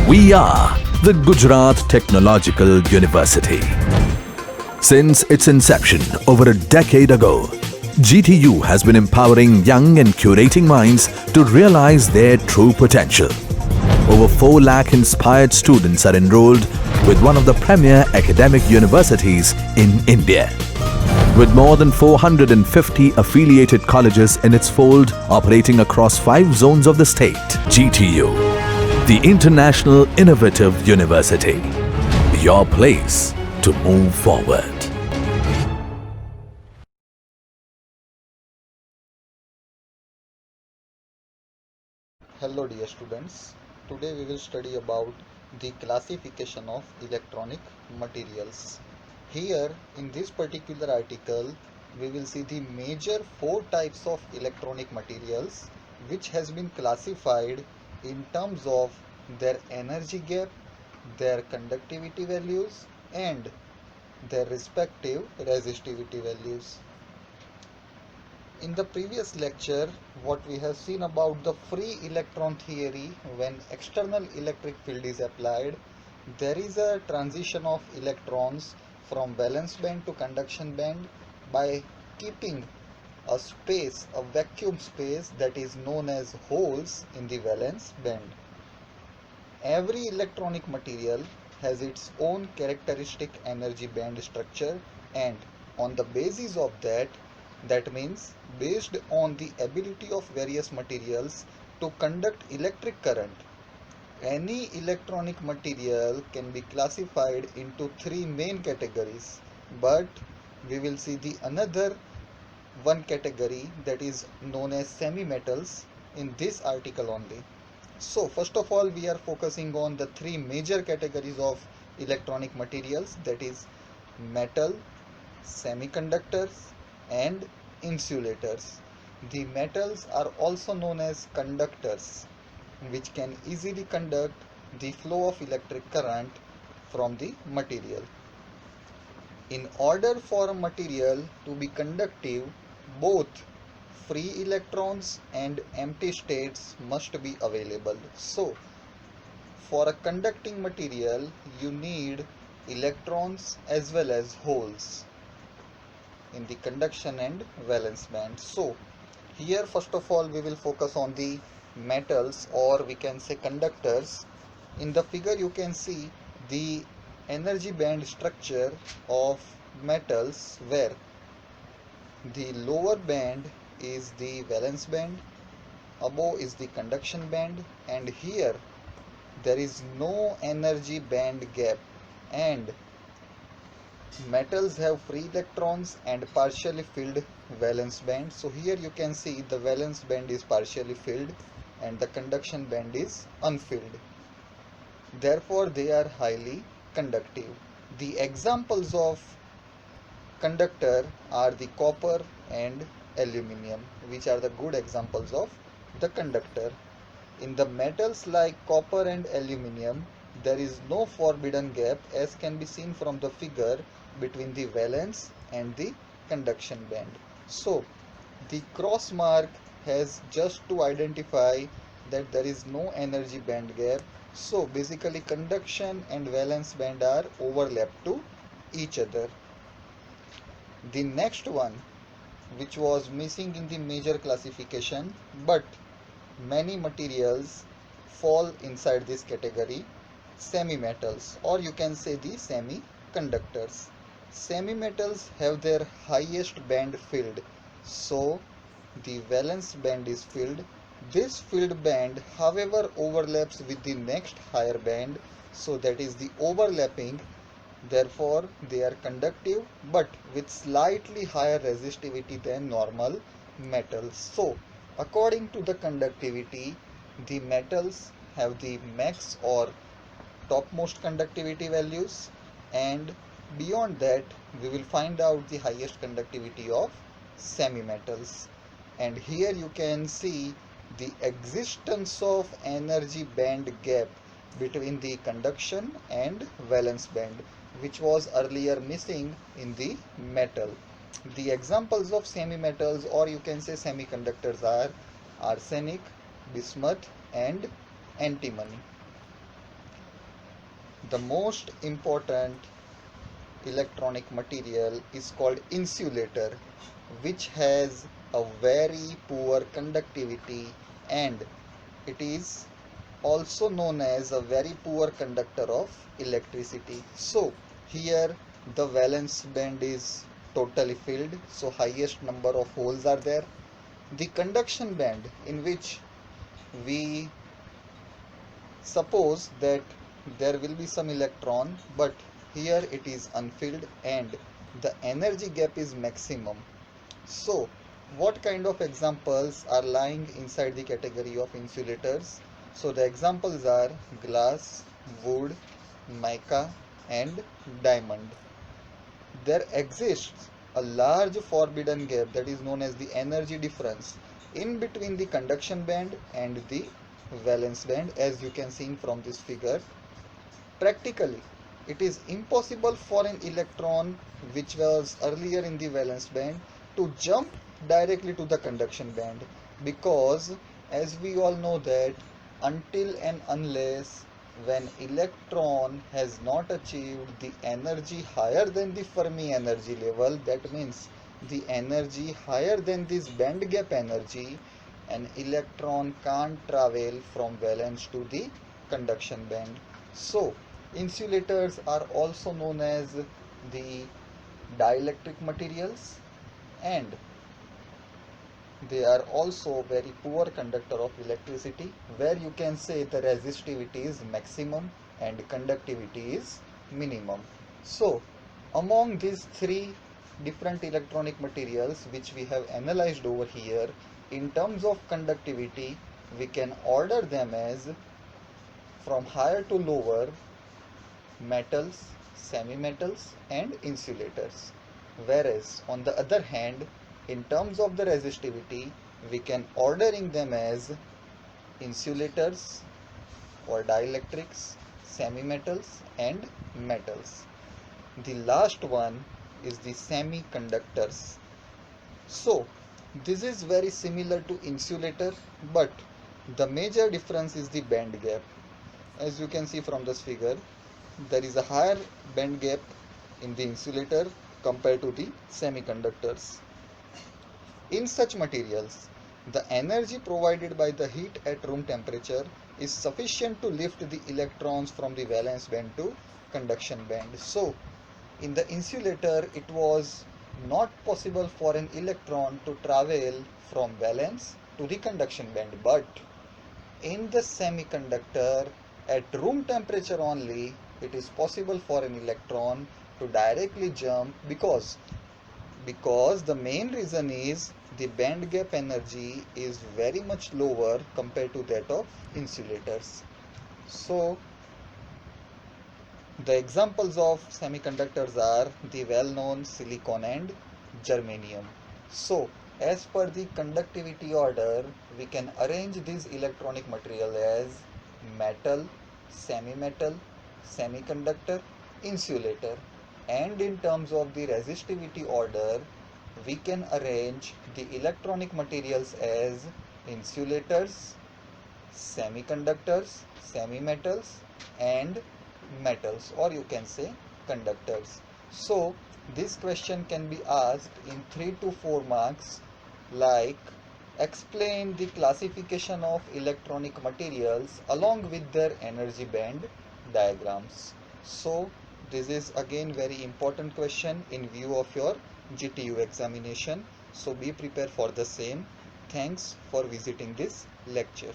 We are the Gujarat Technological University. Since its inception over a decade ago, GTU has been empowering young and curating minds to realize their true potential. Over 4 lakh inspired students are enrolled with one of the premier academic universities in India. With more than 450 affiliated colleges in its fold operating across 5 zones of the state, GTU, the International Innovative University, your place to move forward. Hello dear students, today we will study about the classification of electronic materials. Here in this particular article we will see the major 4 types of electronic materials which has been classified in terms of their energy gap, their conductivity values and their respective resistivity values. In the previous lecture, what we have seen about the free electron theory, when external electric field is applied, there is a transition of electrons from valence band to conduction band by keeping a space, a vacuum space that is known as holes in the valence band. Every electronic material has its own characteristic energy band structure, and on the basis of that means based on the ability of various materials to conduct electric current, any electronic material can be classified into 3 main categories, but we will see the another one category that is known as semi-metals in this article only. So first of all we are focusing on the 3 major categories of electronic materials, that is metal, semiconductors and insulators. The metals are also known as conductors, which can easily conduct the flow of electric current from the material. In order for a material to be conductive, both free electrons and empty states must be available. So, for a conducting material, you need electrons as well as holes in the conduction and valence band. So here first of all we will focus on the metals, or we can say conductors. In the figure you can see the energy band structure of metals, where the lower band is the valence band, above is the conduction band, and here there is no energy band gap, and metals have free electrons and partially filled valence band. So here you can see the valence band is partially filled and the conduction band is unfilled. Therefore they are highly conductive. The examples of conductor are the copper and aluminium, which are the good examples of the conductor. In the metals like copper and aluminium, there is no forbidden gap, as can be seen from the figure, between the valence and the conduction band. So the cross mark has just to identify that there is no energy band gap. So basically conduction and valence band are overlapped to each other. The next one, which was missing in the major classification, but many materials fall inside this category, semi-metals, or you can say the semiconductors. Semi-metals have their highest band filled, so the valence band is filled. This filled band however overlaps with the next higher band, so that is the overlapping. Therefore they are conductive but with slightly higher resistivity than normal metals. So according to the conductivity, the metals have the max or topmost conductivity values, and beyond that we will find out the highest conductivity of semi-metals. And here you can see the existence of energy band gap between the conduction and valence band, which was earlier missing in the metal. The examples of semi-metals, or you can say semiconductors, are arsenic, bismuth and antimony. the most important electronic material is called insulator, which has a very poor conductivity, and it is also known as a very poor conductor of electricity. So here the valence band is totally filled, so highest number of holes are there. The conduction band, in which we suppose that there will be some electron, but here it is unfilled and the energy gap is maximum. So what kind of examples are lying inside the category of insulators? So the examples are glass, wood, mica and diamond. There exists a large forbidden gap, that is known as the energy difference, in between the conduction band and the valence band, as you can see from this figure. Practically, it is impossible for an electron which was earlier in the valence band to jump directly to the conduction band, because as we all know that until and unless when electron has not achieved the energy higher than the Fermi energy level, that means the energy higher than this band gap energy, an electron can't travel from valence to the conduction band. So insulators are also known as the dielectric materials, and they are also very poor conductor of electricity, where you can say the resistivity is maximum and conductivity is minimum. So among these three different electronic materials which we have analyzed over here, in terms of conductivity we can order them as from higher to lower: metals, semi-metals and insulators. Whereas on the other hand, in terms of the resistivity, we can ordering them as insulators or dielectrics, semi-metals and metals. The last one is the semiconductors. So this is very similar to insulator, but the major difference is the band gap. As you can see from this figure, there is a higher band gap in the insulator compared to the semiconductors. In such materials, the energy provided by the heat at room temperature is sufficient to lift the electrons from the valence band to conduction band. So in the insulator, it was not possible for an electron to travel from valence to the conduction band, but in the semiconductor, at room temperature only, it is possible for an electron to directly jump, because the main reason is the band gap energy is very much lower compared to that of insulators. So the examples of semiconductors are the well-known silicon and germanium. So as per the conductivity order, we can arrange this electronic material as metal, semi-metal, semiconductor, insulator. And in terms of the resistivity order, we can arrange the electronic materials as insulators, semiconductors, semi-metals and metals, or you can say conductors. So this question can be asked in 3 to 4 marks, like explain the classification of electronic materials along with their energy band diagrams. So this is again very important question in view of your GTU examination. So be prepared for the same. Thanks for visiting this lecture.